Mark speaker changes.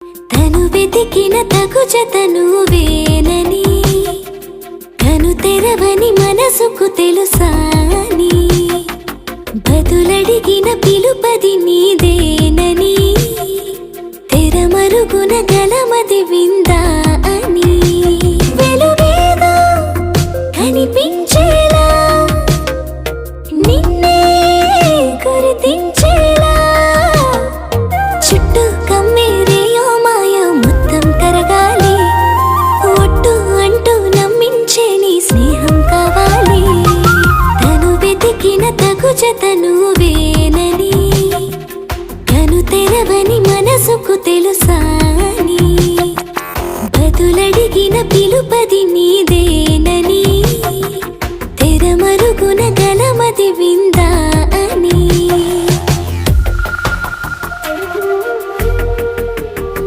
Speaker 1: తను వెతికిన తగు జత నువ్వేనని, తను తెరవని మనసుకు తెలుసాని, బదులడిగిన పిలుపది నీదేనని, తెరమరుగున గలమది విందా